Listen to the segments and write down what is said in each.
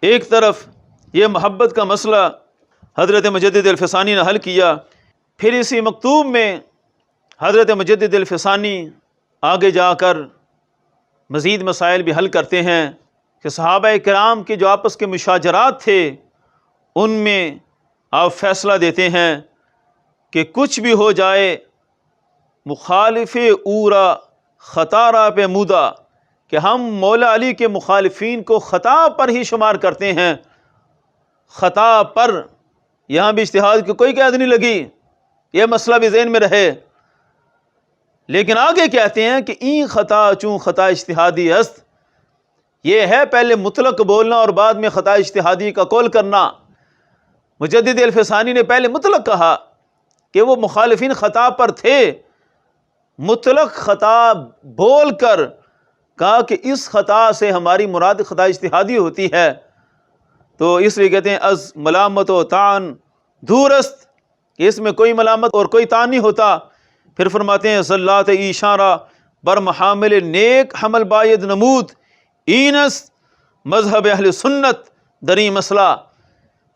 ایک طرف یہ محبت کا مسئلہ حضرت مجدد الفسانی نے حل کیا، پھر اسی مکتوب میں حضرت مجدد الفسانی آگے جا کر مزید مسائل بھی حل کرتے ہیں کہ صحابہ کرام کے جو آپس کے مشاجرات تھے ان میں آپ فیصلہ دیتے ہیں کہ کچھ بھی ہو جائے، مخالف اورا خطارہ پہ مودا، کہ ہم مولا علی کے مخالفین کو خطا پر ہی شمار کرتے ہیں، خطا پر، یہاں بھی اجتہاد کی کوئی قید نہیں لگی، یہ مسئلہ بھی ذہن میں رہے۔ لیکن آگے کہتے ہیں کہ این خطا چون خطا اجتہادی است، یہ ہے پہلے مطلق بولنا اور بعد میں خطا اجتہادی کا قول کرنا۔ مجدد الفسانی نے پہلے مطلق کہا کہ وہ مخالفین خطا پر تھے، مطلق خطا بول کر کہا کہ اس خطا سے ہماری مراد خطا اجتہادی ہوتی ہے، تو اس لیے کہتے ہیں از ملامت و طعن دور است، کہ اس میں کوئی ملامت اور کوئی طعن نہیں ہوتا۔ پھر فرماتے ہیں زلات اشارہ بر محامل نیک حمل باید نمود، این است مذہب اہل سنت دری مسئلہ۔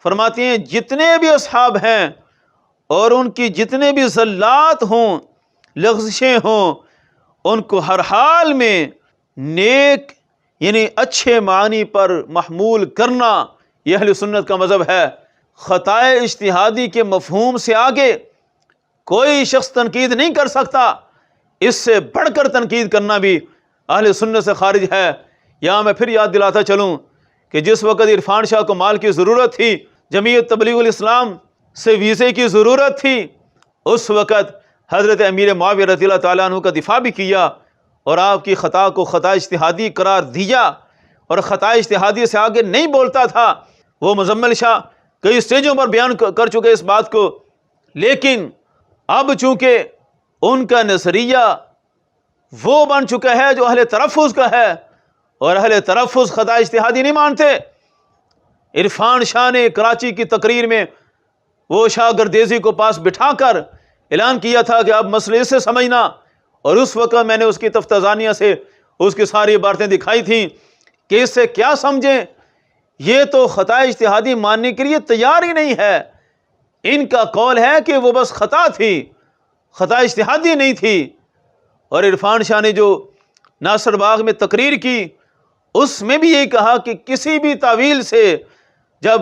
فرماتے ہیں جتنے بھی اصحاب ہیں اور ان کی جتنے بھی زلات ہوں، لغزشیں ہوں، ان کو ہر حال میں نیک یعنی اچھے معنی پر محمول کرنا یہ اہل سنت کا مذہب ہے۔ خطائے اجتہادی کے مفہوم سے آگے کوئی شخص تنقید نہیں کر سکتا، اس سے بڑھ کر تنقید کرنا بھی اہل سنت سے خارج ہے۔ یہاں میں پھر یاد دلاتا چلوں کہ جس وقت عرفان شاہ کو مال کی ضرورت تھی، جمعیت تبلیغ الاسلام سے ویزے کی ضرورت تھی، اس وقت حضرت امیر معاویہ رضی اللہ تعالیٰ عنہ کا دفاع بھی کیا اور آپ کی خطا کو خطا اجتہادی قرار دیا، اور خطا اجتہادی سے آگے نہیں بولتا تھا۔ وہ مزمل شاہ کئی اسٹیجوں پر بیان کر چکے اس بات کو، لیکن اب چونکہ ان کا نظریہ وہ بن چکا ہے جو اہل ترفظ کا ہے، اور اہل ترفظ خطا اجتہادی نہیں مانتے۔ عرفان شاہ نے کراچی کی تقریر میں وہ شاہ گردیزی کو پاس بٹھا کر اعلان کیا تھا کہ اب مسئلے سے سمجھنا، اور اس وقت میں نے اس کی تفتزانیہ سے اس کی ساری عبارتیں دکھائی تھیں کہ اس سے کیا سمجھیں، یہ تو خطا اجتہادی ماننے کے لیے تیار ہی نہیں ہے۔ ان کا قول ہے کہ وہ بس خطا تھی، خطا اجتہادی نہیں تھی۔ اور عرفان شاہ نے جو ناصر باغ میں تقریر کی اس میں بھی یہی کہا کہ کسی بھی تعویل سے جب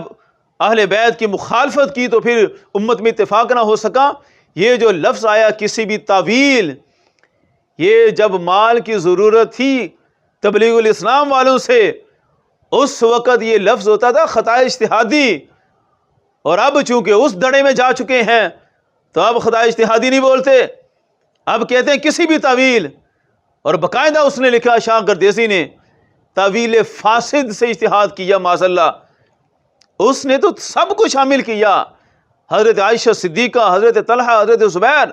اہل بیت کی مخالفت کی تو پھر امت میں اتفاق نہ ہو سکا۔ یہ جو لفظ آیا کسی بھی تعویل، یہ جب مال کی ضرورت تھی تبلیغ الاسلام والوں سے، اس وقت یہ لفظ ہوتا تھا خطا اجتہادی، اور اب چونکہ اس دڑے میں جا چکے ہیں تو اب خطا اجتہادی نہیں بولتے، اب کہتے ہیں کسی بھی تعویل۔ اور باقاعدہ اس نے لکھا شاہ گردیزی نے تعویل فاسد سے اجتہاد کیا، معاذ اللہ، اس نے تو سب کو شامل کیا، حضرت عائشہ صدیقہ، حضرت طلحہ، حضرت زبیر،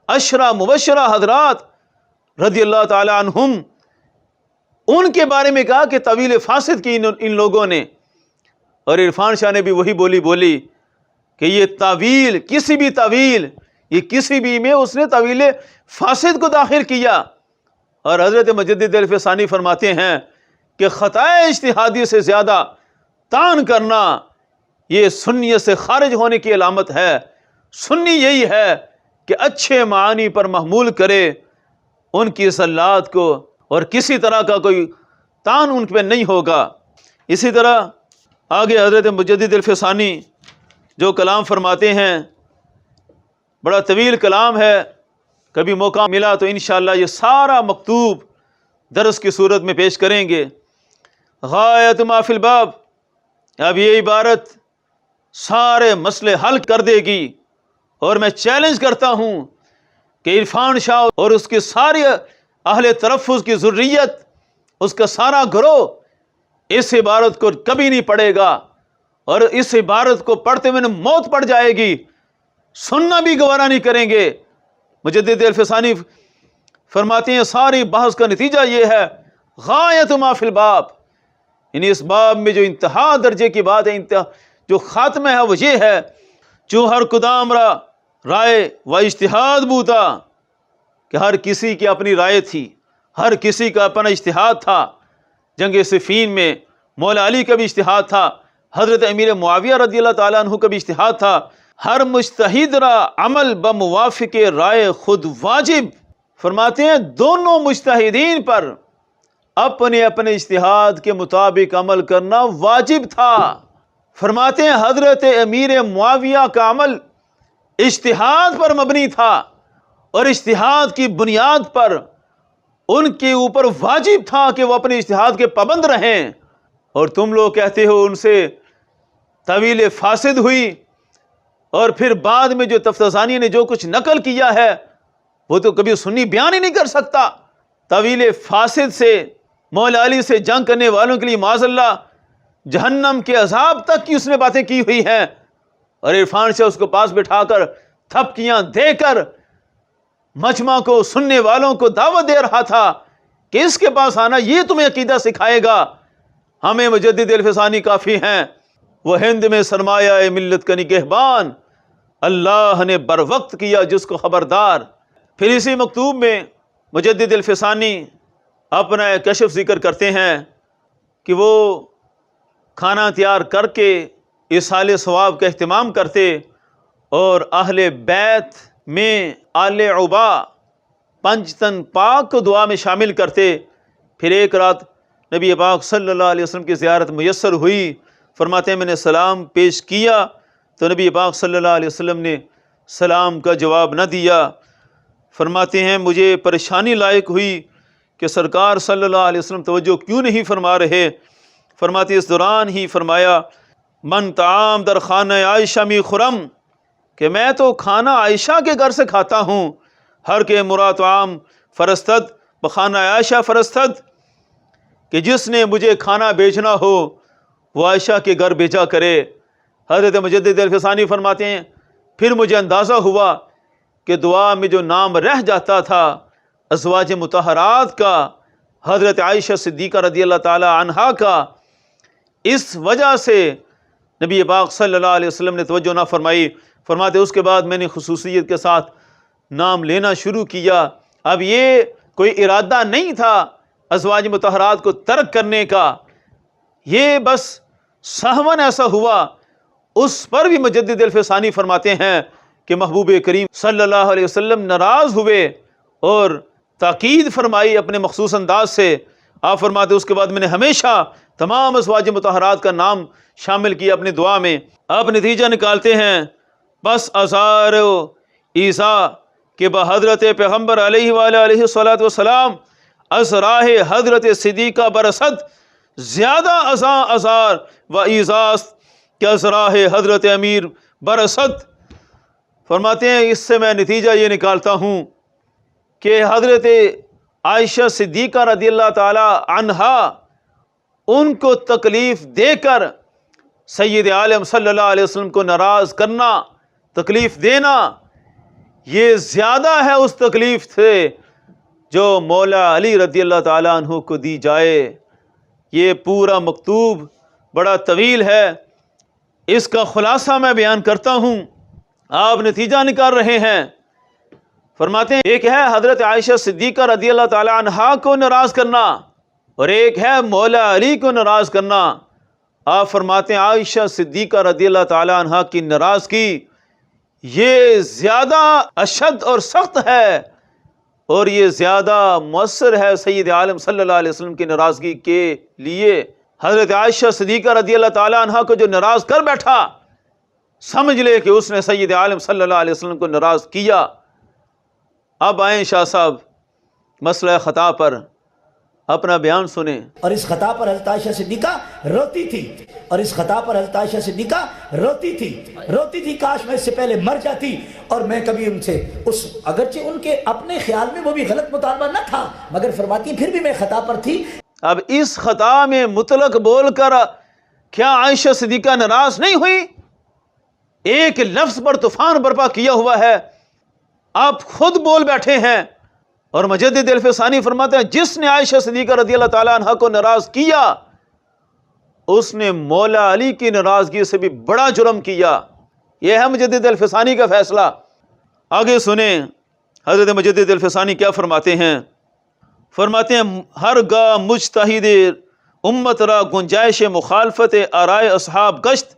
عشرہ مبشرہ حضرات رضی اللہ تعالی عنہم، ان کے بارے میں کہا کہ تعویل فاسد کی ان لوگوں نے۔ اور عرفان شاہ نے بھی وہی بولی کہ یہ تعویل، کسی بھی تعویل، یہ کسی بھی میں اس نے تعویل فاسد کو داخل کیا۔ اور حضرت مجدد الفسانی فرماتے ہیں کہ خطا اجتہادی سے زیادہ طعن کرنا یہ سنیت سے خارج ہونے کی علامت ہے۔ سنی یہی ہے کہ اچھے معانی پر محمول کرے ان کی زلات کو، اور کسی طرح کا کوئی طعن ان پہ نہیں ہوگا۔ اسی طرح آگے حضرت مجدد الفسانی جو کلام فرماتے ہیں، بڑا طویل کلام ہے، کبھی موقع ملا تو انشاءاللہ یہ سارا مکتوب درس کی صورت میں پیش کریں گے۔ غایت ما فی الباب، اب یہ عبارت سارے مسئلے حل کر دے گی، اور میں چیلنج کرتا ہوں کہ عرفان شاہ اور اس کے سارے اہل ترفظ کی ذریت، اس کا سارا گروہ اس عبارت کو کبھی نہیں پڑھے گا، اور اس عبارت کو پڑھتے ہوئے موت پڑ جائے گی، سننا بھی گوارا نہیں کریں گے۔ مجدد الفسانی فرماتے ہیں ساری بحث کا نتیجہ یہ ہے، غایت ما فی الباب، یعنی اس باب میں جو انتہا درجے کی بات ہے، جو خاتمہ ہے وہ یہ ہے، چوں ہر کدام را رائے و اجتہاد بوتا، کہ ہر کسی کی اپنی رائے تھی، ہر کسی کا اپنا اجتہاد تھا۔ جنگ صفین میں مولا علی کا بھی اجتہاد تھا، حضرت امیر معاویہ رضی اللہ تعالیٰ عنہ کا بھی اجتہاد تھا۔ ہر مجتہد را عمل بموافق رائے خود واجب، فرماتے ہیں دونوں مجتہدین پر اپنے اپنے اجتہاد کے مطابق عمل کرنا واجب تھا۔ فرماتے ہیں حضرت امیر معاویہ کا عمل اجتہاد پر مبنی تھا، اور اجتہاد کی بنیاد پر ان کے اوپر واجب تھا کہ وہ اپنے اجتہاد کے پابند رہیں، اور تم لوگ کہتے ہو ان سے طویل فاسد ہوئی، اور پھر بعد میں جو تفتزانی نے جو کچھ نقل کیا ہے وہ تو کبھی سنی بیان ہی نہیں کر سکتا۔ طویل فاسد سے، مولا علی سے جنگ کرنے والوں کے لیے معاذ اللہ جہنم کے عذاب تک کی اس نے باتیں کی ہوئی ہیں، اور عرفان سے اس کو پاس بٹھا کر تھپکیاں دے کر مجمع کو، سننے والوں کو دعوت دے رہا تھا کہ اس کے پاس آنا، یہ تمہیں عقیدہ سکھائے گا، ہمیں مجدد الفسانی کافی ہیں، وہ ہند میں سرمایہ ملت کا نگہبان، اللہ نے بر وقت کیا جس کو خبردار۔ پھر اسی مکتوب میں مجدد الفسانی اپنا ایک کشف ذکر کرتے ہیں کہ وہ کھانا تیار کر کے ایصال ثواب کا اہتمام کرتے، اور اہل بیت میں آل عبا پنجتن پاک کو دعا میں شامل کرتے۔ پھر ایک رات نبی پاک صلی اللہ علیہ وسلم کی زیارت میسر ہوئی، فرماتے ہیں میں نے سلام پیش کیا تو نبی پاک صلی اللہ علیہ وسلم نے سلام کا جواب نہ دیا۔ فرماتے ہیں مجھے پریشانی لائق ہوئی کہ سرکار صلی اللہ علیہ وسلم توجہ کیوں نہیں فرما رہے۔ فرماتے اس دوران ہی فرمایا من طعام در خانہ عائشہ می خرم، کہ میں تو کھانا عائشہ کے گھر سے کھاتا ہوں، ہر کے مراد طعام فرستد بخانہ عائشہ فرستد، کہ جس نے مجھے کھانا بیچنا ہو وہ عائشہ کے گھر بھیجا کرے۔ حضرت مجدد الفسانی فرماتے ہیں پھر مجھے اندازہ ہوا کہ دعا میں جو نام رہ جاتا تھا ازواج مطہرات کا، حضرت عائشہ صدیقہ رضی اللہ تعالی عنہا کا، اس وجہ سے نبی پاک صلی اللہ علیہ وسلم نے توجہ نہ فرمائی۔ فرماتے اس کے بعد میں نے خصوصیت کے ساتھ نام لینا شروع کیا۔ اب یہ کوئی ارادہ نہیں تھا ازواج مطہرات کو ترک کرنے کا، یہ بس سہون ایسا ہوا۔ اس پر بھی مجدد الفسانی فرماتے ہیں کہ محبوب کریم صلی اللہ علیہ وسلم ناراض ہوئے اور تاکید فرمائی اپنے مخصوص انداز سے۔ آپ فرماتے اس کے بعد میں نے ہمیشہ تمام ازواج مطہرات کا نام شامل کیا اپنی دعا میں۔ آپ نتیجہ نکالتے ہیں بس ازار و عیسیٰ کہ بحضرت پیغمبر علیہ وآلہ والسلام از راہ حضرت صدیقہ برست زیادہ ازار و ایزاست کہ از راہ حضرت امیر برست۔ فرماتے ہیں اس سے میں نتیجہ یہ نکالتا ہوں کہ حضرت عائشہ صدیقہ رضی اللہ تعالی عنہا ان کو تکلیف دے کر سید عالم صلی اللہ علیہ وسلم کو ناراض کرنا، تکلیف دینا، یہ زیادہ ہے اس تکلیف سے جو مولا علی رضی اللہ تعالیٰ عنہ کو دی جائے۔ یہ پورا مکتوب بڑا طویل ہے، اس کا خلاصہ میں بیان کرتا ہوں، آپ نتیجہ نکال رہے ہیں۔ فرماتے ہیں ایک ہے حضرت عائشہ صدیقہ رضی اللہ تعالیٰ عنہا کو ناراض کرنا، اور ایک ہے مولا علی کو ناراض کرنا۔ آپ فرماتے ہیں عائشہ صدیقہ رضی اللہ تعالیٰ عنہا کی ناراضگی یہ زیادہ اشد اور سخت ہے، اور یہ زیادہ مؤثر ہے سید عالم صلی اللہ علیہ وسلم کی ناراضگی کے لیے۔ حضرت عائشہ صدیقہ رضی اللہ تعالیٰ عنہا کو جو ناراض کر بیٹھا، سمجھ لے کہ اس نے سید عالم صلی اللہ علیہ وسلم کو ناراض کیا۔ اب آئیں شاہ صاحب مسئلہ خطا پر اپنا بیان سنیں۔ اور اس خطا پر حضرت عائشہ صدیقہ روتی تھی، اور اس خطا پر حضرت عائشہ صدیقہ روتی تھی کاش میں اس سے پہلے مر جاتی اور میں کبھی ان سے اس، اگرچہ ان کے اپنے خیال میں وہ بھی غلط مطالبہ نہ تھا، مگر فرماتی پھر بھی میں خطا پر تھی۔ اب اس خطا میں مطلق بول کر کیا عائشہ صدیقہ ناراض نہیں ہوئی؟ ایک لفظ پر طوفان برپا کیا ہوا ہے، آپ خود بول بیٹھے ہیں۔ اور مجدد الفسانی فرماتے ہیں جس نے عائشہ صدیقہ رضی اللہ تعالیٰ عنہ کو ناراض کیا اس نے مولا علی کی ناراضگی سے بھی بڑا جرم کیا۔ یہ ہے مجدد الفسانی کا فیصلہ۔ آگے سنیں حضرت مجدد الفسانی کیا فرماتے ہیں۔ فرماتے ہیں ہر گاہ مجتہد امت را گنجائش مخالفت آرائے اصحاب گشت،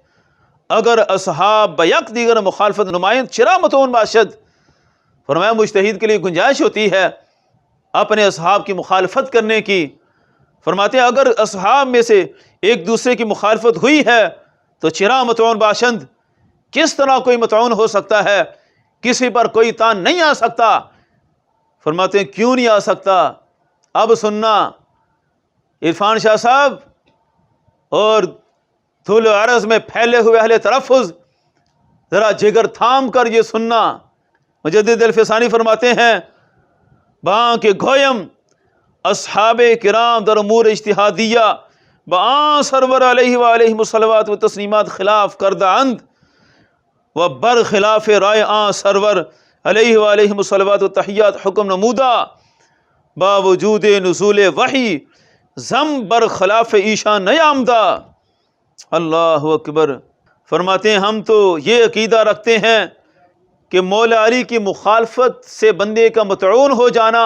اگر اصحاب بیک دیگر مخالفت نمائند چرا متون باشد۔ فرمایا مجتہد کے لیے گنجائش ہوتی ہے اپنے اصحاب کی مخالفت کرنے کی۔ فرماتے ہیں اگر اصحاب میں سے ایک دوسرے کی مخالفت ہوئی ہے تو چرا متعون باشند، کس طرح کوئی متعون ہو سکتا ہے، کسی پر کوئی تان نہیں آ سکتا۔ فرماتے ہیں کیوں نہیں آ سکتا؟ اب سننا، عرفان شاہ صاحب اور طول عرض میں پھیلے ہوئے اہل تلفظ، ذرا جگر تھام کر یہ سننا۔ مجدد الفسانی فرماتے ہیں باں کے گویم اصحاب کرام در امور اجتہادیہ بآں سرور علیہ وآلہ الصلوات و تسلیمات خلاف کردہ اند و بر خلاف رائے آں سرور علیہ وآلہ الصلوات و تحیات حکم نمودہ باوجود نزول وحی زم بر خلاف ایشان نیامدہ۔ اللہ اکبر۔ فرماتے ہیں ہم تو یہ عقیدہ رکھتے ہیں کہ مولا علی کی مخالفت سے بندے کا مطعون ہو جانا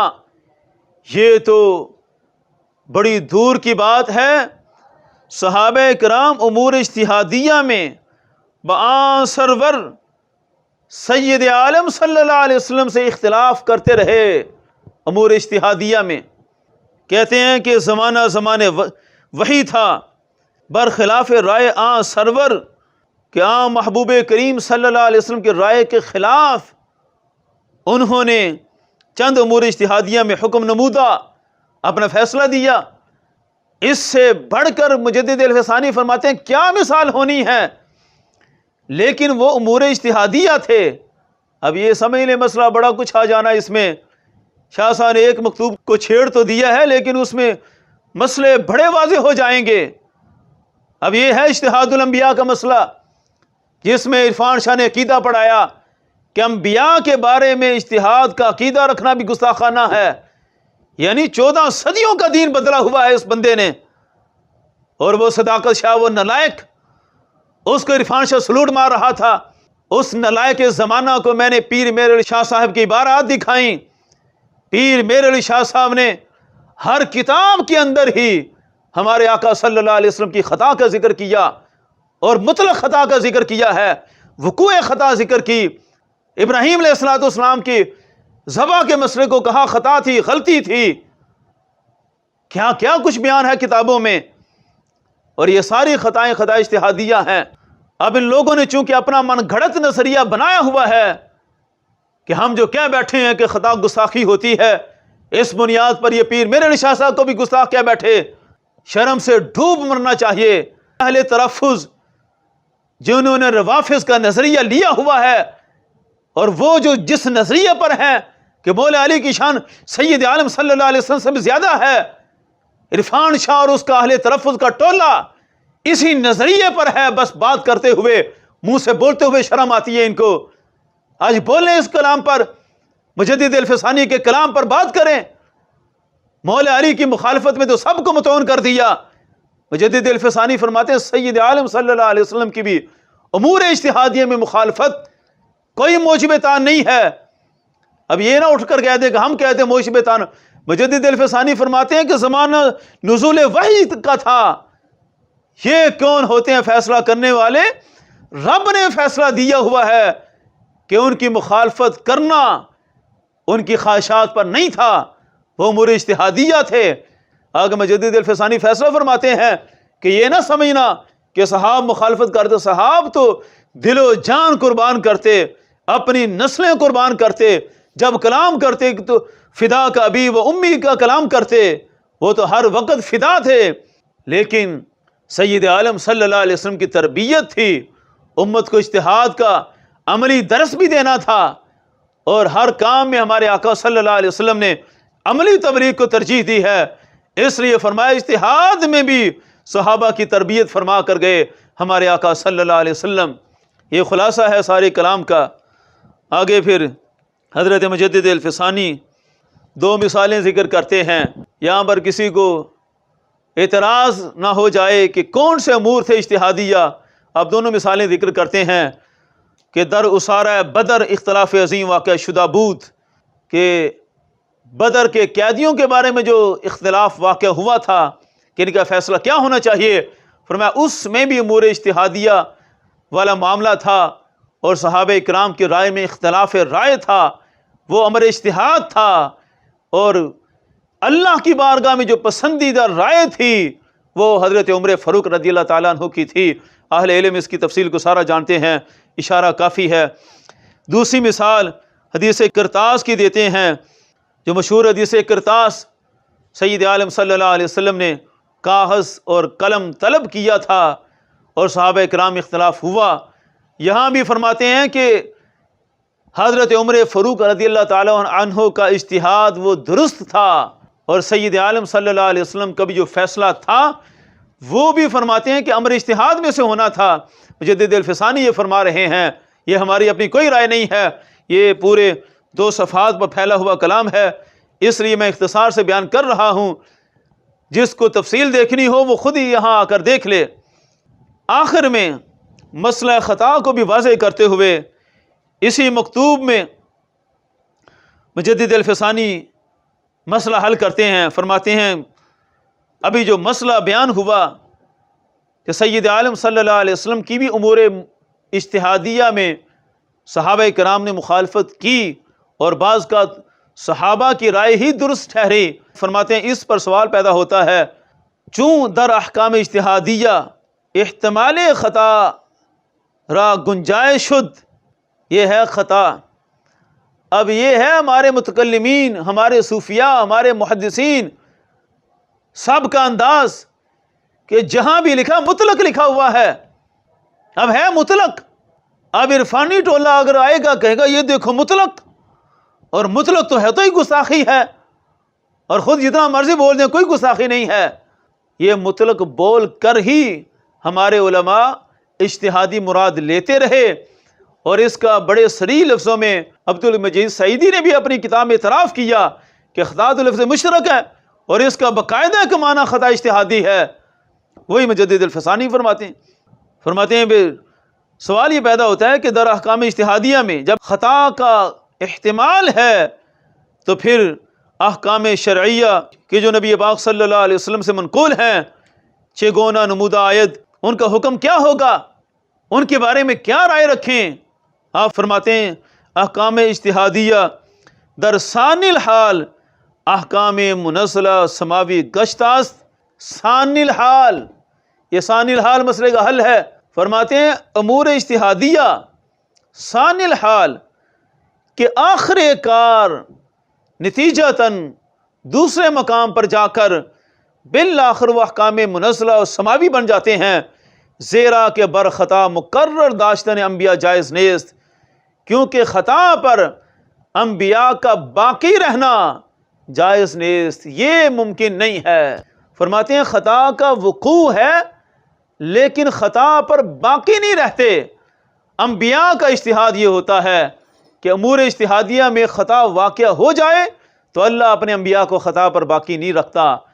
یہ تو بڑی دور کی بات ہے۔ صحابہ کرام امور اجتہادیہ میں بآں سرور سید عالم صلی اللہ علیہ وسلم سے اختلاف کرتے رہے۔ امور اجتہادیہ میں کہتے ہیں کہ زمانہ وحی تھا، برخلاف رائے آں سرور کہ آں محبوب کریم صلی اللہ علیہ وسلم کی رائے کے خلاف انہوں نے چند امور اجتہادیہ میں حکم نمودہ، اپنا فیصلہ دیا۔ اس سے بڑھ کر مجدد الفسانی فرماتے ہیں کیا مثال ہونی ہے، لیکن وہ امور اجتہادیہ تھے۔ اب یہ سمجھ لیں مسئلہ بڑا کچھ آ جانا اس میں۔ شاہ صاحب نے ایک مکتوب کو چھیڑ تو دیا ہے لیکن اس میں مسئلے بڑے واضح ہو جائیں گے۔ اب یہ ہے اجتہاد الانبیاء کا مسئلہ، جس میں عرفان شاہ نے عقیدہ پڑھایا کہ انبیاء کے بارے میں اجتہاد کا عقیدہ رکھنا بھی گستاخانہ ہے۔ یعنی 14 صدیوں کا دین بدلا ہوا ہے اس بندے نے، اور وہ صداقت شاہ، وہ نلائق، اس کو عرفان شاہ سلوٹ مار رہا تھا۔ اس نلائق زمانہ کو میں نے پیر میر علی شاہ صاحب کی عبارات دکھائیں۔ پیر میر علی شاہ صاحب نے ہر کتاب کے اندر ہی ہمارے آقا صلی اللہ علیہ وسلم کی خطا کا ذکر کیا، اور مطلق خطا کا ذکر کیا ہے، وقوع خطا ذکر کی۔ ابراہیم علیہ السلام کی ذبح کے مسئلے کو کہا خطا تھی، غلطی تھی، کیا کیا کچھ بیان ہے کتابوں میں، اور یہ ساری خطائیں خطائیں اجتہادیہ ہیں۔ اب ان لوگوں نے چونکہ اپنا من گھڑت نظریہ بنایا ہوا ہے کہ ہم جو کہہ بیٹھے ہیں کہ خطا گستاخی ہوتی ہے، اس بنیاد پر یہ پیر میرے علی شاہ صاحب کو بھی گستاخ کہہ بیٹھے۔ شرم سے ڈوب مرنا چاہیے۔ اہل تلفظ جنہوں نے روافظ کا نظریہ لیا ہوا ہے، اور وہ جو جس نظریے پر ہیں کہ مولا علی کی شان سید عالم صلی اللہ علیہ وسلم سے بھی زیادہ ہے، عرفان شاہ اور اس کا اہل تلفظ کا ٹولہ اسی نظریے پر ہے۔ بس بات کرتے ہوئے، منہ سے بولتے ہوئے شرم آتی ہے ان کو۔ آج بولیں اس کلام پر، مجدد الفسانی کے کلام پر بات کریں۔ مولا علی کی مخالفت میں تو سب کو متعون کر دیا۔ مجدد الفسانی فرماتے ہیں سید عالم صلی اللہ علیہ وسلم کی بھی امور اجتہادیہ میں مخالفت کوئی موجب تان نہیں ہے۔ اب یہ نہ اٹھ کر کہہ دیں کہ ہم کہتے ہیں موجب تان۔ مجدد الفسانی فرماتے ہیں کہ زمانہ نزول وحی کا تھا، یہ کون ہوتے ہیں فیصلہ کرنے والے؟ رب نے فیصلہ دیا ہوا ہے کہ ان کی مخالفت کرنا ان کی خواہشات پر نہیں تھا، وہ امور اجتہادیہ تھے۔ آگے مجدد الفسانی فیصلہ فرماتے ہیں کہ یہ نہ سمجھنا کہ صحاب مخالفت کرتے، صحاب تو دل و جان قربان کرتے، اپنی نسلیں قربان کرتے، جب کلام کرتے تو فدا کا ابی و امی کا کلام کرتے، وہ تو ہر وقت فدا تھے۔ لیکن سید عالم صلی اللہ علیہ وسلم کی تربیت تھی، امت کو اجتہاد کا عملی درس بھی دینا تھا، اور ہر کام میں ہمارے آقا صلی اللہ علیہ وسلم نے عملی تبلیغ کو ترجیح دی ہے۔ اس لیے فرمایا اجتہاد میں بھی صحابہ کی تربیت فرما کر گئے ہمارے آقا صلی اللہ علیہ وسلم۔ یہ خلاصہ ہے سارے کلام کا۔ آگے پھر حضرت مجدد الفسانی 2 مثالیں ذکر کرتے ہیں، یہاں پر کسی کو اعتراض نہ ہو جائے کہ کون سے امور تھے اجتہادیہ۔ اب دونوں مثالیں ذکر کرتے ہیں کہ در اسارہ بدر اختلاف عظیم واقع شدہ بود، کہ بدر کے قیدیوں کے بارے میں جو اختلاف واقع ہوا تھا کہ ان کا فیصلہ کیا ہونا چاہیے، فرمایا اس میں بھی امور اجتہادیہ والا معاملہ تھا، اور صحابہ کرام کی رائے میں اختلاف رائے تھا، وہ امر اجتہاد تھا، اور اللہ کی بارگاہ میں جو پسندیدہ رائے تھی وہ حضرت عمر فاروق رضی اللہ تعالیٰ عنہ کی تھی۔ اہل علم اس کی تفصیل کو سارا جانتے ہیں، اشارہ کافی ہے۔ دوسری مثال حدیث کرتاس کی دیتے ہیں، جو مشہور حدیث کرتاس، سید عالم صلی اللہ علیہ وسلم نے کاغذ اور قلم طلب کیا تھا اور صحابہ کرام میں اختلاف ہوا۔ یہاں بھی فرماتے ہیں کہ حضرت عمر فاروق رضی اللہ تعالیٰ عنہ کا اجتہاد وہ درست تھا، اور سید عالم صلی اللہ علیہ وسلم کا بھی جو فیصلہ تھا وہ بھی فرماتے ہیں کہ امر اجتہاد میں سے ہونا تھا۔ مجدد الفسانی یہ فرما رہے ہیں، یہ ہماری اپنی کوئی رائے نہیں ہے، یہ پورے 2 صفحات پر پھیلا ہوا کلام ہے، اس لیے میں اختصار سے بیان کر رہا ہوں، جس کو تفصیل دیکھنی ہو وہ خود ہی یہاں آ کر دیکھ لے۔ آخر میں مسئلہ خطا کو بھی واضح کرتے ہوئے اسی مکتوب میں مجدد الفسانی مسئلہ حل کرتے ہیں، فرماتے ہیں ابھی جو مسئلہ بیان ہوا کہ سید عالم صلی اللہ علیہ وسلم کی بھی امور اجتہادیہ میں صحابہ کرام نے مخالفت کی اور بعض کا صحابہ کی رائے ہی درست ٹھہری، فرماتے ہیں اس پر سوال پیدا ہوتا ہے، چون در احکام اجتہادیہ احتمال خطا را گنجائش شد، یہ ہے خطا۔ اب یہ ہے ہمارے متکلمین، ہمارے صوفیاء، ہمارے محدثین سب کا انداز کہ جہاں بھی لکھا مطلق لکھا ہوا ہے، اب ہے مطلق۔ اب عرفانی ٹولہ اگر آئے گا کہے گا یہ دیکھو مطلق، اور مطلق تو ہے تو ہی گستاخی ہے، اور خود جتنا مرضی بول دیں کوئی گستاخی نہیں ہے۔ یہ مطلق بول کر ہی ہمارے علماء اجتہادی مراد لیتے رہے، اور اس کا بڑے صریح لفظوں میں عبد المجید سعیدی نے بھی اپنی کتاب میں اعتراف کیا کہ خطا تو لفظ مشترک ہے، اور اس کا باقاعدہ کا معنی خطا اجتہادی ہے۔ وہی مجدد الفسانی فرماتے ہیں پھر سوال یہ پیدا ہوتا ہے کہ در احکام اجتہادیہ میں جب خطا کا احتمال ہے تو پھر احکام شرعیہ کہ جو نبی پاک صلی اللہ علیہ وسلم سے منقول ہیں، چگونا نمودہ آیت، ان کا حکم کیا ہوگا، ان کے بارے میں کیا رائے رکھیں؟ آپ فرماتے ہیں احکام اجتہادیہ در ثانی الحال احکام منزلہ سماوی گشت است۔ ثانی الحال، یہ ثانی الحال مسئلے کا حل ہے۔ فرماتے ہیں امور اجتہادیہ ثانی الحال کہ آخر کار نتیجتاً دوسرے مقام پر جا کر بالآخر وہ احکام منزلہ و سماوی بن جاتے ہیں، زیرا کہ بر خطا مقرر داشتن انبیاء جائز نیست، کیونکہ خطا پر انبیاء کا باقی رہنا جائز نیست، یہ ممکن نہیں ہے۔ فرماتے ہیں خطا کا وقوع ہے لیکن خطا پر باقی نہیں رہتے۔ انبیاء کا اجتہاد یہ ہوتا ہے کہ امور اجتہادیہ میں خطا واقع ہو جائے تو اللہ اپنے انبیاء کو خطا پر باقی نہیں رکھتا۔